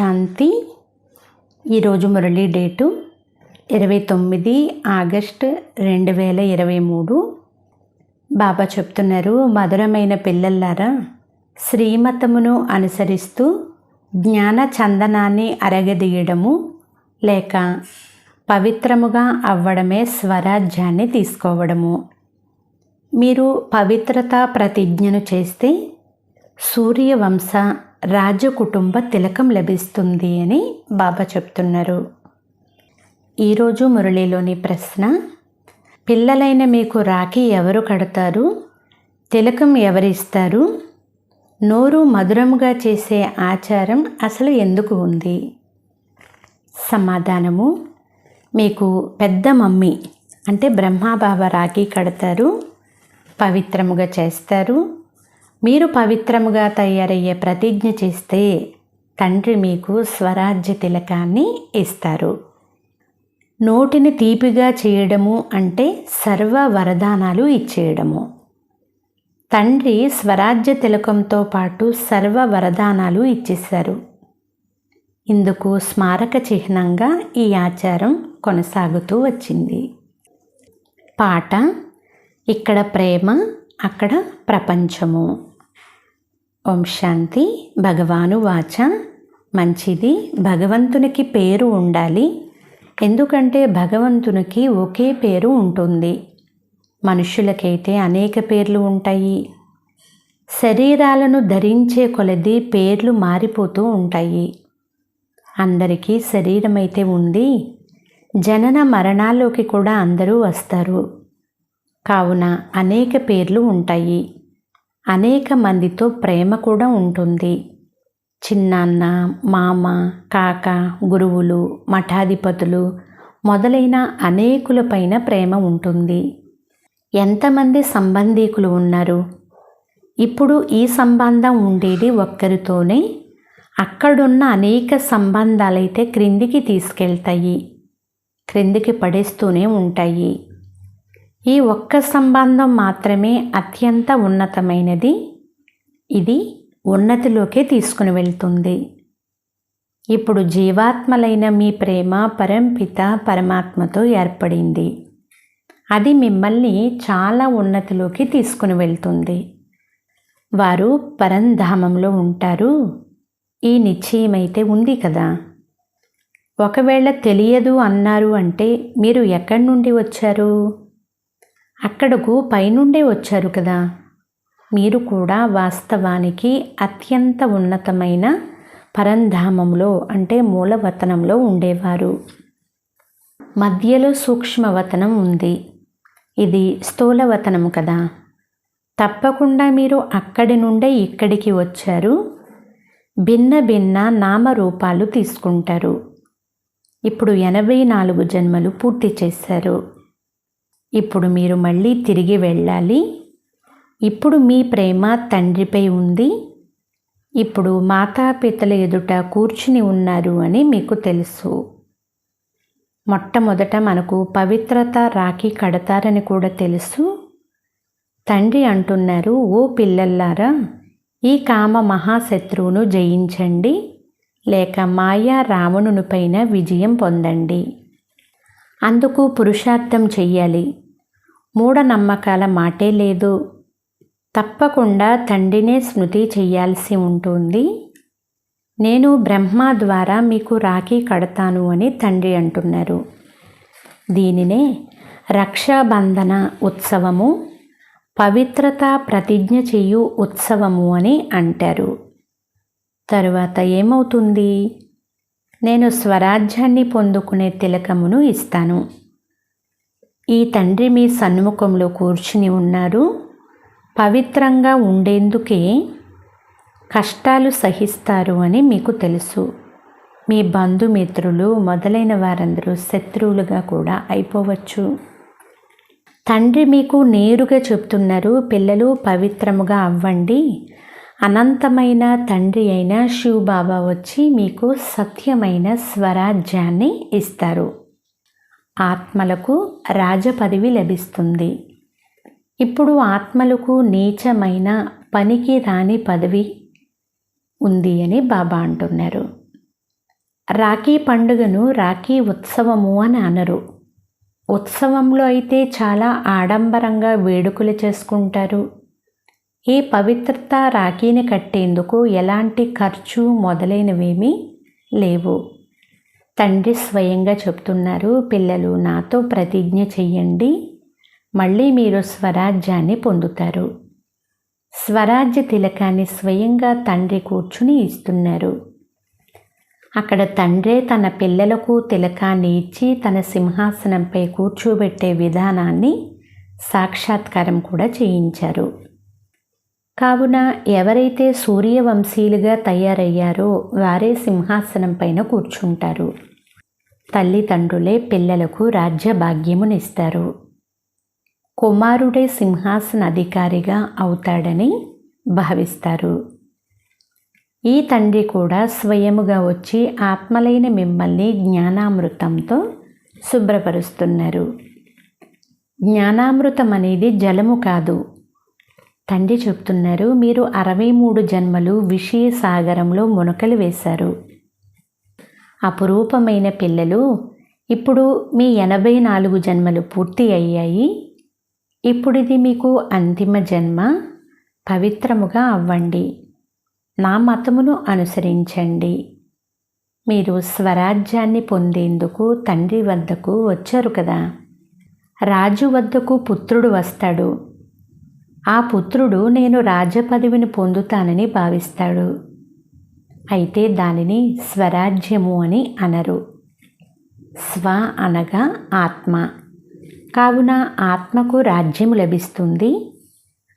శాంతి. ఈరోజు Murali date 29 August 2023. బాబా చెప్తున్నారు, మధురమైన పిల్లల్లారా, శ్రీమతమును అనుసరిస్తూ జ్ఞాన చందనాన్ని అరగదీయడము లేక పవిత్రముగా అవ్వడమే స్వరాజ్యాన్ని తీసుకోవడము. మీరు పవిత్రత ప్రతిజ్ఞను చేస్తే సూర్యవంశ రాజకుటుంబ తిలకం లభిస్తుంది అని బాబా చెప్తున్నారు. ఈరోజు మురళీలోని ప్రశ్న, పిల్లలైన మీకు రాఖీ ఎవరు కడతారు? తిలకం ఎవరిస్తారు? నోరు మధురముగా చేసే ఆచారం అసలు ఎందుకు ఉంది? సమాధానము, మీకు పెద్ద మమ్మీ అంటే బ్రహ్మాబాబా రాఖీ కడతారు, పవిత్రముగా చేస్తారు. మీరు పవిత్రముగా తయారయ్యే ప్రతిజ్ఞ చేస్తే తండ్రి మీకు స్వరాజ్య తిలకాన్ని ఇస్తారు. నోటిని తీపిగా చేయడము అంటే సర్వ వరదానాలు ఇచ్చేయడము. తండ్రి స్వరాజ్య తిలకంతో పాటు సర్వ వరదానాలు ఇచ్చేశారు. ఇందుకు స్మారక చిహ్నంగా ఈ ఆచారం కొనసాగుతూ వచ్చింది. పాట, ఇక్కడ ప్రేమ, అక్కడ ప్రపంచము. ఓం శాంతి. భగవాను వాచ, మంచిది, భగవంతునికి పేరు ఉండాలి. ఎందుకంటే భగవంతునికి ఒకే పేరు ఉంటుంది. మనుషులకైతే అనేక పేర్లు ఉంటాయి. శరీరాలను ధరించే కొలది పేర్లు మారిపోతూ ఉంటాయి. అందరికీ శరీరం అయితే ఉంది, జనన మరణాల్లోకి కూడా అందరూ వస్తారు. కావున అనేక పేర్లు ఉంటాయి. అనేక మందితో ప్రేమ కూడా ఉంటుంది. చిన్నాన్న, మామ, కాక, గురువులు, మఠాధిపతులు మొదలైన అనేకులపైన ప్రేమ ఉంటుంది. ఎంతమంది సంబంధీకులు ఉన్నారు? ఇప్పుడు ఈ సంబంధం ఉండేది ఒక్కరితోనే. అక్కడున్న అనేక సంబంధాలైతే క్రిందికి తీసుకెళ్తాయి, క్రిందికి పడేస్తూనే ఉంటాయి. ఈ ఒక్క సంబంధం మాత్రమే అత్యంత ఉన్నతమైనది. ఇది ఉన్నతిలోకే తీసుకుని వెళ్తుంది. ఇప్పుడు జీవాత్మలైన మీ ప్రేమ పరంపిత పరమాత్మతో ఏర్పడింది. అది మిమ్మల్ని చాలా ఉన్నతిలోకి తీసుకుని వెళ్తుంది. వారు పరంధామంలో ఉంటారు. ఈ నిశ్చయమైతే ఉంది కదా. ఒకవేళ తెలియదు అన్నారు అంటే మీరు ఎక్కడి నుండి వచ్చారు? అక్కడకు పైనుండే వచ్చారు కదా. మీరు కూడా వాస్తవానికి అత్యంత ఉన్నతమైన పరంధామంలో అంటే మూలవతనంలో ఉండేవారు. మధ్యలో సూక్ష్మవతనం ఉంది, ఇది స్థూలవతనం కదా. తప్పకుండా మీరు అక్కడి నుండే ఇక్కడికి వచ్చారు. భిన్న భిన్న నామరూపాలు తీసుకుంటారు. ఇప్పుడు 84 జన్మలు పూర్తి చేశారు. ఇప్పుడు మీరు మళ్ళీ తిరిగి వెళ్ళాలి. ఇప్పుడు మీ ప్రేమ తండ్రిపై ఉంది. ఇప్పుడు మాతాపితల ఎదుట కూర్చుని ఉన్నారు అని మీకు తెలుసు. మొట్టమొదట మనకు పవిత్రత రాఖీ కడతారని కూడా తెలుసు. తండ్రి అంటున్నారు, ఓ పిల్లల్లారా, ఈ కామ మహాశత్రువును జయించండి లేక మాయా రావణునిపైన విజయం పొందండి. అందుకు పురుషార్థం చెయ్యాలి. మూఢనమ్మకాల మాటే లేదు. తప్పకుండా తండ్రినే స్మృతి చెయ్యాల్సి ఉంటుంది. నేను బ్రహ్మ ద్వారా మీకు రాఖీ కడతాను అని తండ్రి అంటున్నారు. దీనినే రక్షాబంధన ఉత్సవము, పవిత్రత ప్రతిజ్ఞ చేయు ఉత్సవము అని అంటారు. తరువాత ఏమవుతుంది? నేను స్వరాజ్యాన్ని పొందుకునే తిలకమును ఇస్తాను. ఈ తండ్రి మీ సన్ముఖంలో కూర్చుని ఉన్నారు. పవిత్రంగా ఉండేందుకే కష్టాలు సహిస్తారు అని మీకు తెలుసు. మీ బంధుమిత్రులు మొదలైన వారందరూ శత్రువులుగా కూడా అయిపోవచ్చు. తండ్రి మీకు నేరుగా చెప్తున్నారు, పిల్లలు పవిత్రముగా అవ్వండి. అనంతమైన తండ్రి అయిన శివ్ బాబా వచ్చి మీకు సత్యమైన స్వరాజ్యాన్ని ఇస్తారు. ఆత్మలకు రాజపదవి లభిస్తుంది. ఇప్పుడు ఆత్మలకు నీచమైన పనికి రాని పదవి ఉంది అని బాబా అంటున్నారు. రాఖీ పండుగను రాఖీ ఉత్సవము అని అనరు. ఉత్సవంలో అయితే చాలా ఆడంబరంగా వేడుకలు చేసుకుంటారు. ఈ పవిత్రత రాఖీని కట్టేందుకు ఎలాంటి ఖర్చు మొదలైనవేమీ లేవు. తండ్రి స్వయంగా చెప్తున్నారు, పిల్లలు నాతో ప్రతిజ్ఞ చెయ్యండి, మళ్ళీ మీరు స్వరాజ్యాన్ని పొందుతారు. స్వరాజ్య తిలకాన్ని స్వయంగా తండ్రి కూర్చుని ఇస్తున్నారు. అక్కడ తండ్రే తన పిల్లలకు తిలకాన్ని ఇచ్చి తన సింహాసనంపై కూర్చోబెట్టే విధానాన్ని సాక్షాత్కారం కూడా చేయించారు. కావున ఎవరైతే సూర్యవంశీయులుగా తయారయ్యారో వారే సింహాసనం పైన కూర్చుంటారు. తల్లిదండ్రులే పిల్లలకు రాజ్య భాగ్యమునిస్తారు. కుమారుడే సింహాసన అధికారిగా అవుతాడని భావిస్తారు. ఈ తండ్రి కూడా స్వయముగా వచ్చి ఆత్మలైన మిమ్మల్ని జ్ఞానామృతంతో శుభ్రపరుస్తున్నారు. జ్ఞానామృతం అనేది జలము కాదు. తండ్రి చెప్తున్నారు, మీరు 63 జన్మలు విషయ సాగరంలో మునకలు వేశారు. అపురూపమైన పిల్లలు, ఇప్పుడు మీ 84 జన్మలు పూర్తి అయ్యాయి. ఇప్పుడిది మీకు అంతిమ జన్మ. పవిత్రముగా అవ్వండి, నా మతమును అనుసరించండి. మీరు స్వరాజ్యాన్ని పొందేందుకు తండ్రి వద్దకు వచ్చారు కదా. రాజు వద్దకు పుత్రుడు వస్తాడు. ఆ పుత్రుడు నేను రాజపదవిని పొందుతానని భావిస్తాడు. అయితే దానిని స్వరాజ్యము అని అనరు. స్వ అనగా ఆత్మ. కావున ఆత్మకు రాజ్యము లభిస్తుంది.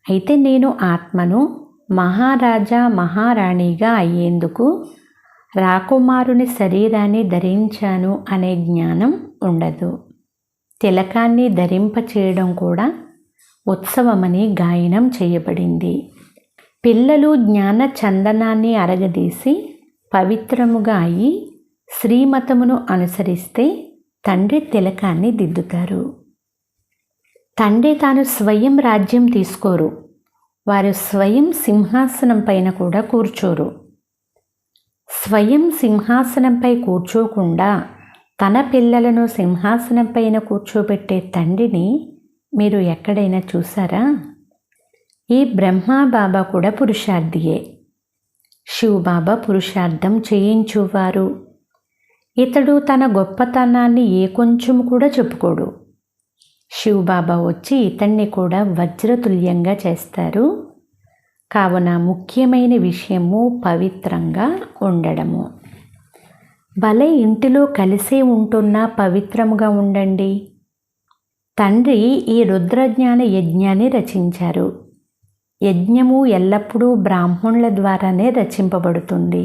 అయితే నేను ఆత్మను మహారాజా మహారాణిగా అయ్యేందుకు రాకుమారుని శరీరాన్ని ధరించాను అనే జ్ఞానం ఉండదు. తిలకాన్ని ధరింపచేయడం కూడా ఉత్సవమని గాయనం చేయబడింది. పిల్లలు జ్ఞాన చందనాన్ని అరగదీసి పవిత్రముగా అయి శ్రీమతమును అనుసరిస్తే తండ్రి తిలకాన్ని దిద్దుతారు. తండ్రి తాను స్వయం రాజ్యం తీసుకోరు. వారు స్వయం సింహాసనం పైన కూడా కూర్చోరు. స్వయం సింహాసనంపై కూర్చోకుండా తన పిల్లలను సింహాసనం పైన కూర్చోబెట్టే తండ్రిని మీరు ఎక్కడైనా చూసారా? ఈ బ్రహ్మా బాబా కూడా పురుషార్థియే. శివబాబా పురుషార్థం చేయించువారు. ఇతడు తన గొప్పతనాన్ని ఏ కొంచెం కూడా చెప్పుకోడు. శివబాబా వచ్చి ఇతన్ని కూడా వజ్రతుల్యంగా చేస్తారు. కావున ముఖ్యమైన విషయము పవిత్రంగా ఉండడము. భలే ఇంటిలో కలిసే ఉంటున్నా పవిత్రముగా ఉండండి. తండ్రి ఈ రుద్రజ్ఞాన యజ్ఞాన్ని రచించారు. యజ్ఞము ఎల్లప్పుడూ బ్రాహ్మణుల ద్వారానే రచింపబడుతుంది.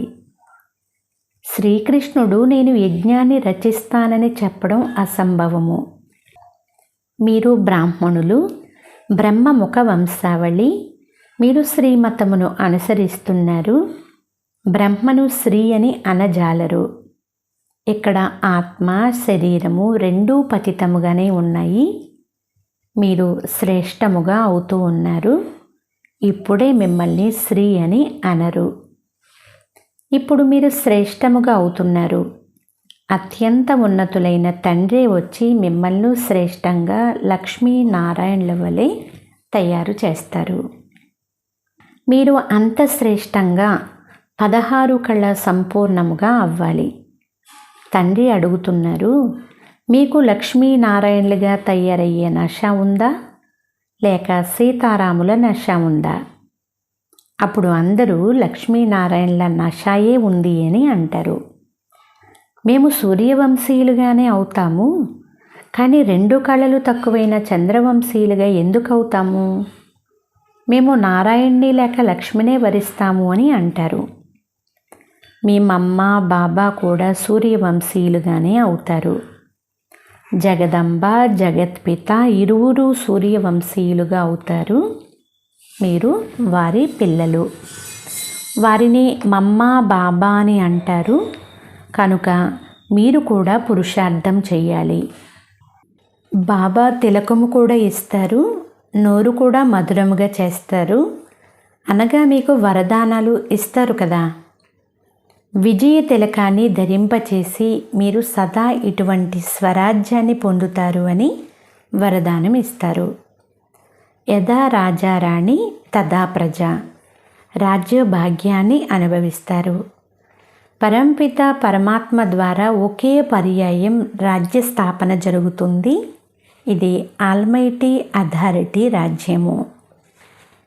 శ్రీకృష్ణుడు నేను యజ్ఞాన్ని రచిస్తానని చెప్పడం అసంభవము. మీరు బ్రాహ్మణులు, బ్రహ్మముఖ వంశావళి. మీరు శ్రీమతమును అనుసరిస్తున్నారు. బ్రహ్మను శ్రీ అని అనజాలరు. ఇక్కడ ఆత్మ శరీరము రెండూ పతితముగానే ఉన్నాయి. మీరు శ్రేష్టముగా అవుతూ ఉన్నారు. ఇప్పుడే మిమ్మల్ని శ్రీ అని అనరు. ఇప్పుడు మీరు శ్రేష్టముగా అవుతున్నారు. అత్యంత ఉన్నతులైన తండ్రి వచ్చి మిమ్మల్ని శ్రేష్టంగా లక్ష్మీనారాయణుల వలె తయారు చేస్తారు. మీరు అంత శ్రేష్టంగా 16 కళ సంపూర్ణముగా అవ్వాలి. తండ్రి అడుగుతున్నారు, మీకు లక్ష్మీనారాయణులుగా తయారయ్యే నష ఉందా, లేక సీతారాముల నష ఉందా? అప్పుడు అందరూ లక్ష్మీనారాయణుల నషాయే ఉంది అని అంటారు. మేము సూర్యవంశీయులుగానే అవుతాము, కానీ 2 కళలు తక్కువైన చంద్రవంశీయులుగా ఎందుకు అవుతాము? మేము నారాయణ్ణి లేక లక్ష్మినే వరిస్తాము అని అంటారు. మీ మమ్మ బాబా కూడా సూర్యవంశీయులుగానే అవుతారు. జగదంబ జగత్పిత ఇరువురు సూర్యవంశీయులుగా అవుతారు. మీరు వారి పిల్లలు. వారిని మమ్మ బాబా అని అంటారు. కనుక మీరు కూడా పురుషార్థం చెయ్యాలి. బాబా తిలకము కూడా ఇస్తారు, నోరు కూడా మధురముగా చేస్తారు. అనగా మీకు వరదానాలు ఇస్తారు కదా. విజయ తిలకాన్ని ధరింపచేసి మీరు సదా ఇటువంటి స్వరాజ్యాన్ని పొందుతారు అని వరదానం ఇస్తారు. యథా రాజారాణి తదా ప్రజ, రాజ్య భాగ్యాన్ని అనుభవిస్తారు. పరంపిత పరమాత్మ ద్వారా ఒకే పర్యాయం రాజ్య స్థాపన జరుగుతుంది. ఇది ఆల్మైటీ అథారిటీ రాజ్యము.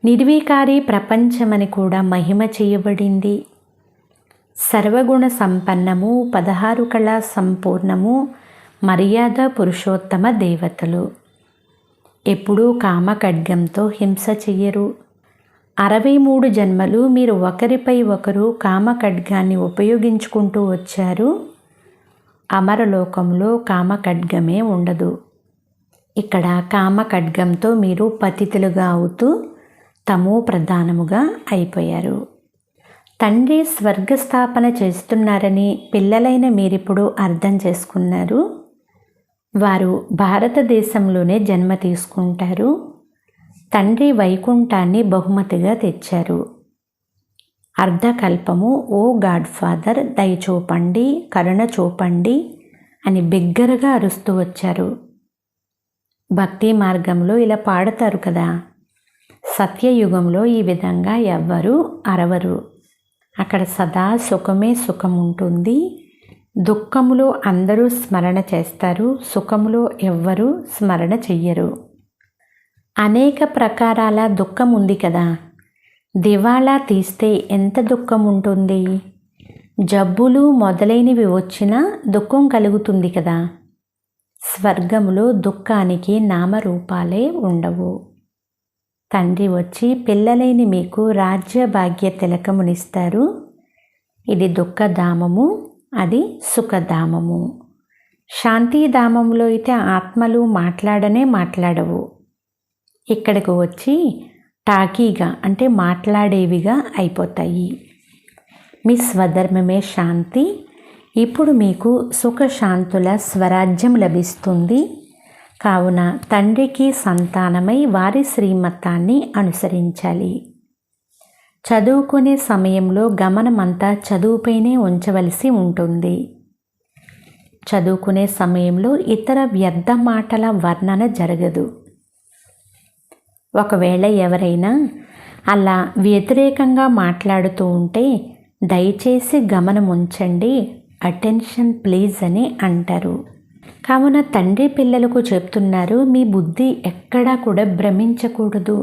నిర్వీకారి ప్రపంచమని కూడా మహిమ చేయబడింది. సర్వగుణ సంపన్నము, 16 కళా సంపూర్ణము, మర్యాద పురుషోత్తమ దేవతలు. ఎప్పుడూ కామ ఖడ్గంతో హింస చెయ్యరు. 63 జన్మలు మీరు ఒకరిపై ఒకరు కామ ఖడ్గాన్ని ఉపయోగించుకుంటూ వచ్చారు. అమరలోకంలో కామ ఖడ్గమే ఉండదు. ఇక్కడ కామ ఖడ్గంతో మీరు పతితులుగా అవుతూ తమో ప్రధానముగా అయిపోయారు. తండ్రి స్వర్గస్థాపన చేస్తున్నారని పిల్లలైన మీరిప్పుడు అర్థం చేసుకున్నారు. వారు భారతదేశంలోనే జన్మ తీసుకుంటారు. తండ్రి వైకుంఠాన్ని బహుమతిగా తెచ్చారు. అర్ధకల్పము ఓ గాడ్ ఫాదర్ దయ చూపండి, కరుణ చూపండి అని బిగ్గరగా అరుస్తూ వచ్చారు. భక్తి మార్గంలో ఇలా పాడతారు కదా. సత్యయుగంలో ఈ విధంగా ఎవ్వరూ అరవరు. అక్కడ సదా సుఖమే సుఖం ఉంటుంది. దుఃఖములో అందరూ స్మరణ చేస్తారు, సుఖములో ఎవ్వరూ స్మరణ చెయ్యరు. అనేక ప్రకారాల దుఃఖం ఉంది కదా. దివాళా తీస్తే ఎంత దుఃఖం ఉంటుంది. జబ్బులు మొదలైనవి వచ్చినా దుఃఖం కలుగుతుంది కదా. స్వర్గములో దుఃఖానికి నామరూపాలే ఉండవు. తండ్రి వచ్చి పిల్లలైన మీకు రాజ్య భాగ్య తిలకమునిస్తారు. ఇది దుఃఖధామము, అది సుఖధామము. శాంతిధామంలో అయితే ఆత్మలు మాట్లాడవు. ఇక్కడికి వచ్చి టాకీగా అంటే మాట్లాడేవిగా అయిపోతాయి. మీ స్వధర్మమే శాంతి. ఇప్పుడు మీకు సుఖశాంతుల స్వరాజ్యం లభిస్తుంది. కావున తండ్రికి సంతానమై వారి శ్రీమతాన్ని అనుసరించాలి. చదువుకునే సమయంలో గమనమంతా చదువుపైనే ఉంచవలసి ఉంటుంది. చదువుకునే సమయంలో ఇతర వ్యర్థ మాటల వర్ణన జరగదు. ఒకవేళ ఎవరైనా అలా వ్యతిరేకంగా మాట్లాడుతూ ఉంటే దయచేసి గమనం ఉంచండి, అటెన్షన్ ప్లీజ్ అని అంటారు. కావున తండ్రి పిల్లలకు చెప్తున్నారు, మీ బుద్ధి ఎక్కడా కూడా భ్రమించకూడదు.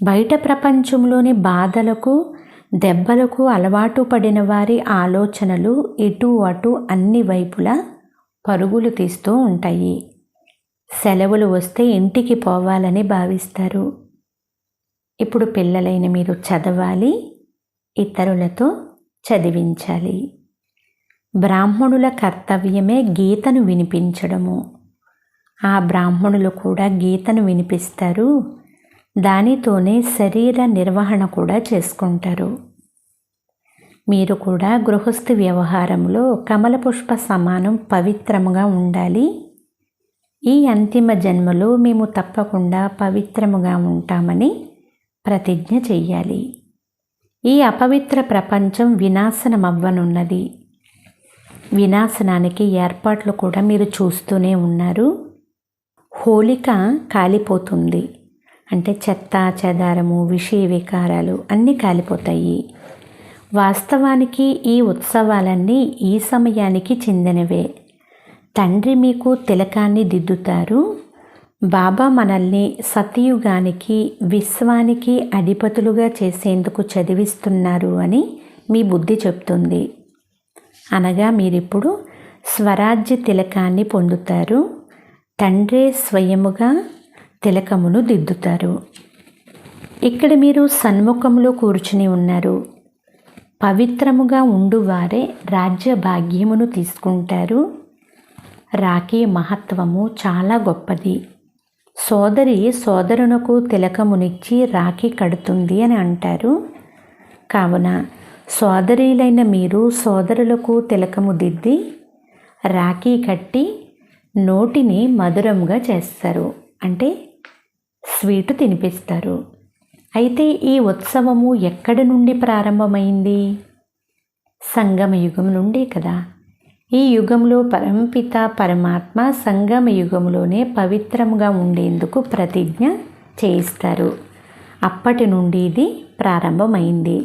బయట ప్రపంచంలోని బాధలకు దెబ్బలకు అలవాటు పడిన వారి ఆలోచనలు ఇటు అటు అన్ని వైపులా పరుగులు తీస్తూ ఉంటాయి. సెలవులు వస్తే ఇంటికి పోవాలని భావిస్తారు. ఇప్పుడు పిల్లలైన మీరు చదవాలి, ఇతరులతో చదివించాలి. బ్రాహ్మణుల కర్తవ్యమే గీతను వినిపించడము. ఆ బ్రాహ్మణులు కూడా గీతను వినిపిస్తారు. దానితోనే శరీర నిర్వహణ కూడా చేసుకుంటారు. మీరు కూడా గృహస్థి వ్యవహారంలో కమల పుష్ప సమానం పవిత్రముగా ఉండాలి. ఈ అంతిమ జన్మలో మేము తప్పకుండా పవిత్రముగా ఉంటామని ప్రతిజ్ఞ చెయ్యాలి. ఈ అపవిత్ర ప్రపంచం వినాశనమవ్వనున్నది. వినాశనానికి ఏర్పాట్లు కూడా మీరు చూస్తూనే ఉన్నారు. హోళిక కాలిపోతుంది అంటే చెత్త చెదారము విషయ వికారాలు అన్నీ కాలిపోతాయి. వాస్తవానికి ఈ ఉత్సవాలన్నీ ఈ సమయానికి చెందినవే. తండ్రి మీకు తిలకాన్ని దిద్దుతారు. బాబా మనల్ని సతయుగానికి విశ్వానికి అధిపతులుగా చేసేందుకు చదివిస్తున్నారు అని మీ బుద్ధి చెప్తుంది. అనగా మీరిప్పుడు స్వరాజ్య తిలకాన్ని పొందుతారు. తండ్రే స్వయముగా తిలకమును దిద్దుతారు. ఇక్కడ మీరు సన్ముఖంలో కూర్చుని ఉన్నారు. పవిత్రముగా ఉండువారే రాజ్య భాగ్యమును తీసుకుంటారు. రాఖీ మహత్వము చాలా గొప్పది. సోదరి సోదరునకు తిలకమునిచ్చి రాఖీ కడుతుంది అని అంటారు. కావున సోదరీలైన మీరు సోదరులకు తిలకము దిద్ది రాఖీ కట్టి నోటిని మధురంగా చేస్తారు, అంటే స్వీటు తినిపిస్తారు. అయితే ఈ ఉత్సవము ఎక్కడి నుండి ప్రారంభమైంది? సంగమ యుగం నుండి కదా. ఈ యుగంలో పరంపిత పరమాత్మ సంగమ యుగంలోనే పవిత్రముగా ఉండేందుకు ప్రతిజ్ఞ చేయిస్తారు. అప్పటి నుండి ఇది ప్రారంభమైంది.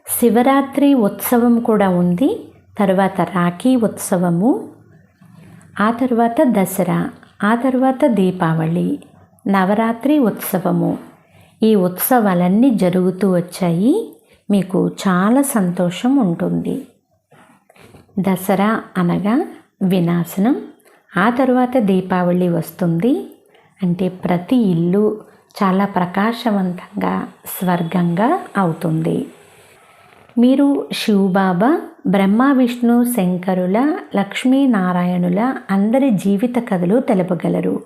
శివరాత్రి ఉత్సవం కూడా ఉంది, తర్వాత రాఖీ ఉత్సవము, ఆ తర్వాత దసరా, ఆ తర్వాత దీపావళి, నవరాత్రి ఉత్సవము. ఈ ఉత్సవాలన్నీ జరుగుతూ వచ్చాయి. మీకు చాలా సంతోషం ఉంటుంది. దసరా అనగా వినాశనం, ఆ తర్వాత దీపావళి వస్తుంది. అంటే ప్రతి ఇల్లు చాలా ప్రకాశవంతంగా స్వర్గంగా అవుతుంది. మీరు శివబాబా, బ్రహ్మ విష్ణు శంకరుల, లక్ష్మీనారాయణుల అందరి జీవిత కథలు తెలుపగలరు.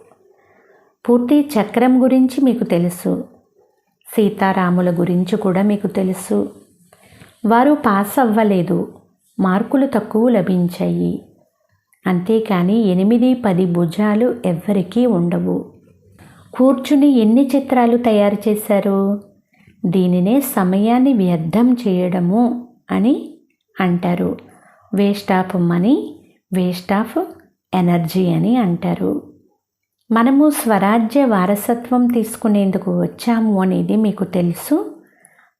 పూర్తి చక్రం గురించి మీకు తెలుసు. సీతారాముల గురించి కూడా మీకు తెలుసు. వారు పాస్ అవ్వలేదు, మార్కులు తక్కువ లభించాయి. అంతేకాని 8-10 భుజాలు ఎవ్వరికీ ఉండవు. కూర్చుని ఎన్ని చిత్రాలు తయారు చేశారు? దీనినే సమయాన్ని వ్యర్థం చేయడము అని అంటారు. Waste of money, waste of energy అని అంటారు. మనము స్వరాజ్య వారసత్వం తీసుకునేందుకు వచ్చాము అనేది మీకు తెలుసు.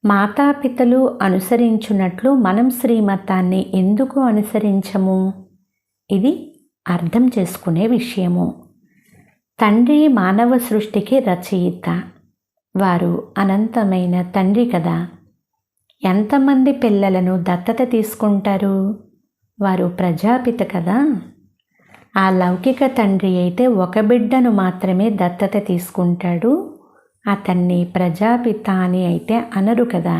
మాతాపితలు అనుసరించున్నట్లు మనం శ్రీమతాన్ని ఎందుకు అనుసరించము? ఇది అర్థం చేసుకునే విషయము. తండ్రి మానవ సృష్టికి రచయిత. వారు అనంతమైన తండ్రి కదా. ఎంతమంది పిల్లలను దత్తత తీసుకుంటారు? వారు ప్రజాపిత కదా. ఆ లౌకిక తండ్రి అయితే ఒక బిడ్డను మాత్రమే దత్తత తీసుకుంటాడు. అతన్ని ప్రజాపిత అని అయితే అనరు కదా.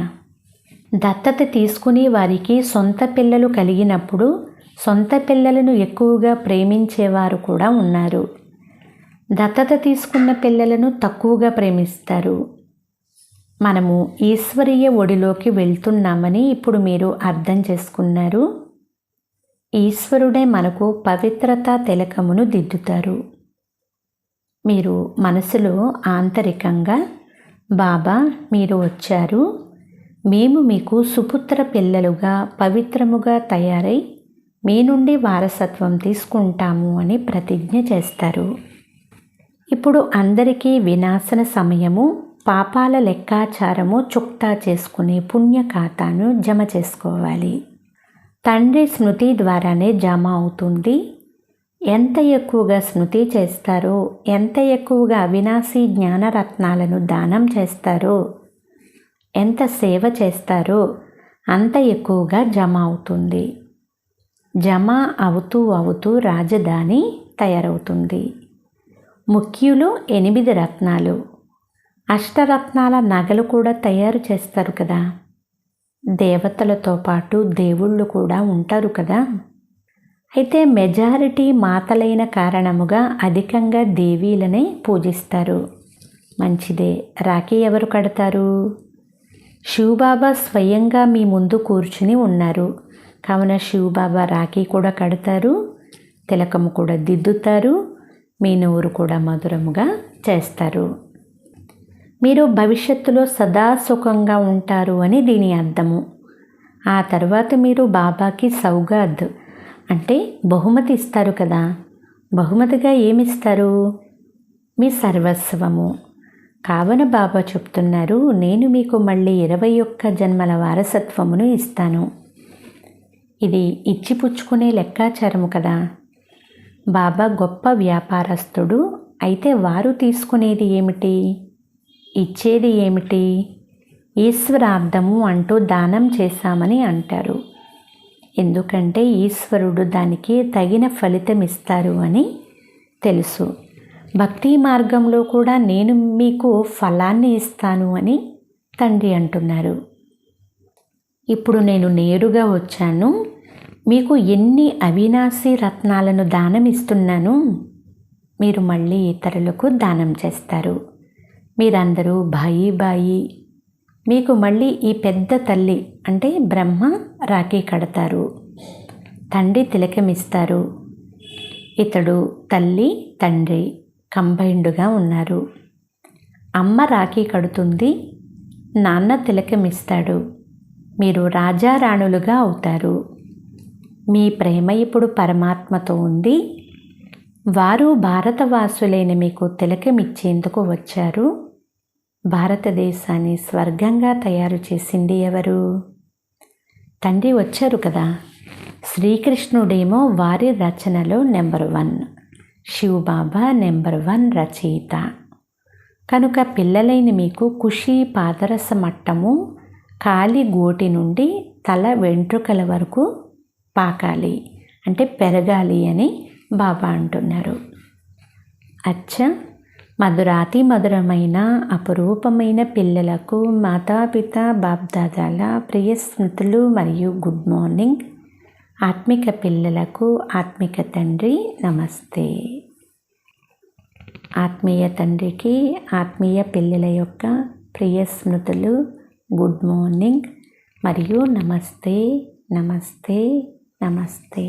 దత్తత తీసుకుని వారికి సొంత పిల్లలు కలిగినప్పుడు సొంత పిల్లలను ఎక్కువగా ప్రేమించేవారు కూడా ఉన్నారు. దత్తత తీసుకున్న పిల్లలను తక్కువగా ప్రేమిస్తారు. మనము ఈశ్వరీయ ఒడిలోకి వెళ్తున్నామని ఇప్పుడు మీరు అర్థం చేసుకున్నారు. ఈశ్వరుడే మనకు పవిత్రత తిలకమును దిద్దుతారు. మీరు మనసులో ఆంతరికంగా, బాబా మీరు వచ్చారు, మేము మీకు సుపుత్ర పిల్లలుగా పవిత్రముగా తయారై మీ నుండి వారసత్వం తీసుకుంటాము అని ప్రతిజ్ఞ చేస్తారు. ఇప్పుడు అందరికీ వినాశన సమయము. పాపాల లెక్కాచారము చుక్తా చేసుకునే పుణ్య ఖాతాను జమ చేసుకోవాలి. తండ్రి స్మృతి ద్వారానే జమ అవుతుంది. ఎంత ఎక్కువగా స్మృతి చేస్తారో, ఎంత ఎక్కువగా అవినాశీ జ్ఞానరత్నాలను దానం చేస్తారో, ఎంత సేవ చేస్తారో అంత ఎక్కువగా జమ అవుతుంది. జమ అవుతూ అవుతూ రాజధాని తయారవుతుంది. ముఖ్యులు 8 రత్నాలు, అష్టరత్నాల నగలు కూడా తయారు చేస్తారు కదా. దేవతలతో పాటు దేవుళ్ళు కూడా ఉంటారు కదా. అయితే మెజారిటీ మాతలైన కారణముగా అధికంగా దేవీలనే పూజిస్తారు. మంచిదే. రాఖీ ఎవరు కడతారు? శివబాబా స్వయంగా మీ ముందు కూర్చుని ఉన్నారు. కావున శివబాబా రాఖీ కూడా కడతారు, తిలకము కూడా దిద్దుతారు, మీ నోరు కూడా మధురముగా చేస్తారు. మీరు భవిష్యత్తులో సదా సుఖంగా ఉంటారు అని దీని అర్థము. ఆ తర్వాత మీరు బాబాకి సౌగాద్ అంటే బహుమతి ఇస్తారు కదా. బహుమతిగా ఏమిస్తారు? మీ సర్వస్వము. కావున బాబా చెప్తున్నారు, నేను మీకు మళ్ళీ 21 జన్మల వారసత్వమును ఇస్తాను. ఇది ఇచ్చిపుచ్చుకునే లెక్కాచారము కదా. బాబా గొప్ప వ్యాపారస్తుడు. అయితే వారు తీసుకునేది ఏమిటి? ఇచ్చేది ఏమిటి? ఈశ్వరార్థము అంటూ దానం చేశామని అంటారు. ఎందుకంటే ఈశ్వరుడు దానికి తగిన ఫలితం ఇస్తారు అని తెలుసు. భక్తి మార్గంలో కూడా నేను మీకు ఫలాన్ని ఇస్తాను అని తండ్రి అంటున్నారు. ఇప్పుడు నేను నేరుగా వచ్చాను. మీకు ఎన్ని అవినాశీ రత్నాలను దానం ఇస్తున్నాను. మీరు మళ్ళీ ఇతరులకు దానం చేస్తారు. మీరందరూ బాయి బాయి. మీకు మళ్ళీ ఈ పెద్ద తల్లి అంటే బ్రహ్మ రాఖీ కడతారు, తండ్రి తిలకమిస్తారు. ఇతడు తల్లి తండ్రి కంబైండ్గా ఉన్నారు. అమ్మ రాఖీ కడుతుంది, నాన్న తిలకమిస్తాడు. మీరు రాజారాణులుగా అవుతారు. మీ ప్రేమ ఇప్పుడు పరమాత్మతో ఉంది. వారు భారతవాసులైన మీకు తిలకమిచ్చేందుకు వచ్చారు. భారతదేశాన్ని స్వర్గంగా తయారు చేసింది ఎవరు? తండ్రి వచ్చారు కదా. శ్రీకృష్ణుడేమో వారి రచనలో నెంబర్ 1, శివబాబా నెంబర్ 1 రచయిత. కనుక పిల్లలైన మీకు ఖుషీ పాదరస మట్టము కాలి గోటి నుండి తల వెంట్రుకల వరకు పాకాలి, అంటే పెరగాలి అని బాబా అంటున్నారు. అచ్చా, మధురాతి మధురమైన అపురూపమైన పిల్లలకు మాతాపిత బాప్దాదాల ప్రియ స్మృతులు మరియు గుడ్ మార్నింగ్. ఆత్మిక పిల్లలకు ఆత్మిక తండ్రి నమస్తే. ఆత్మీయ తండ్రికి ఆత్మీయ పిల్లల యొక్క ప్రియ స్మృతులు, గుడ్ మార్నింగ్ మరియు నమస్తే నమస్తే నమస్తే.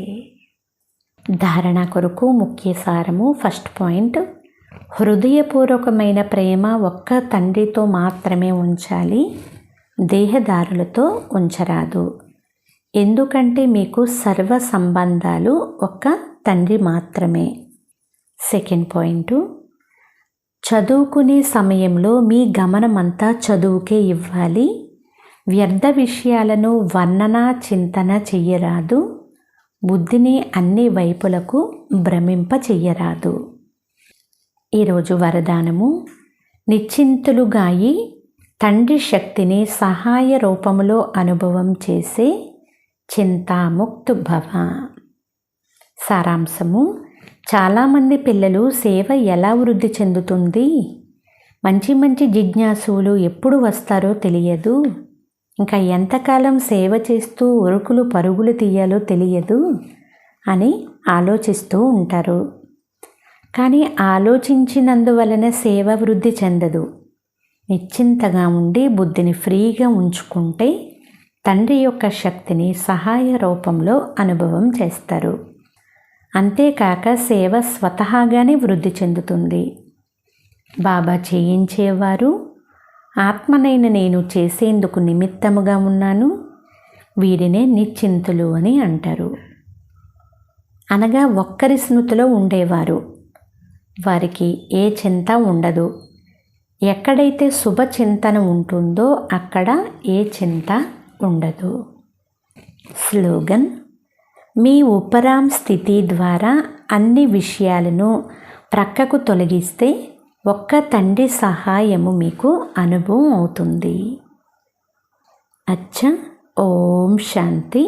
ధారణ కొరకు ముఖ్య సారము. ఫస్ట్ పాయింట్, హృదయపూర్వకమైన ప్రేమ ఒక్క తండ్రితో మాత్రమే ఉంచాలి, దేహదారులతో ఉంచరాదు. ఎందుకంటే మీకు సర్వ సంబంధాలు ఒక్క తండ్రి మాత్రమే. సెకండ్ పాయింట్, చదువుకునే సమయంలో మీ గమనమంతా చదువుకే ఇవ్వాలి. వ్యర్థ విషయాలను వర్ణన చింతన చెయ్యరాదు. బుద్ధిని అన్ని వైపులకు భ్రమింప చెయ్యరాదు. ఈరోజు వరదానము, నిశ్చింతులుగాయి తండ్రి శక్తిని సహాయ రూపములో అనుభవం చేసే చింతాముక్తు భవ. సారాంశము, చాలామంది పిల్లలు సేవ ఎలా వృద్ధి చెందుతుంది, మంచి మంచి జిజ్ఞాసులు ఎప్పుడు వస్తారో తెలియదు, ఇంకా ఎంతకాలం సేవ చేస్తూ ఉరుకులు పరుగులు తీయాలో తెలియదు అని ఆలోచిస్తూ ఉంటారు. కానీ ఆలోచించినందువలన సేవ వృద్ధి చెందదు. నిశ్చింతగా ఉండి బుద్ధిని ఫ్రీగా ఉంచుకుంటే తండ్రి యొక్క శక్తిని సహాయ రూపంలో అనుభవం చేస్తారు. అంతేకాక సేవ స్వతహాగానే వృద్ధి చెందుతుంది. బాబా చేయించేవారు, ఆత్మనైన నేను చేసేందుకు నిమిత్తముగా ఉన్నాను, వీరినే నిశ్చింతులు అని అంటారు. అనగా ఒక్కరి స్మృతిలో ఉండేవారు. వారికి ఏ చింత ఉండదు. ఎక్కడైతే శుభ చింతన ఉంటుందో అక్కడ ఏ చింత ఉండదు. స్లోగన్, మీ ఉపరాం స్థితి ద్వారా అన్ని విషయాలను ప్రక్కకు తొలగిస్తే ఒక్క తండ్రి సహాయము మీకు అనుభవం అవుతుంది. అచ్చా, ఓం శాంతి.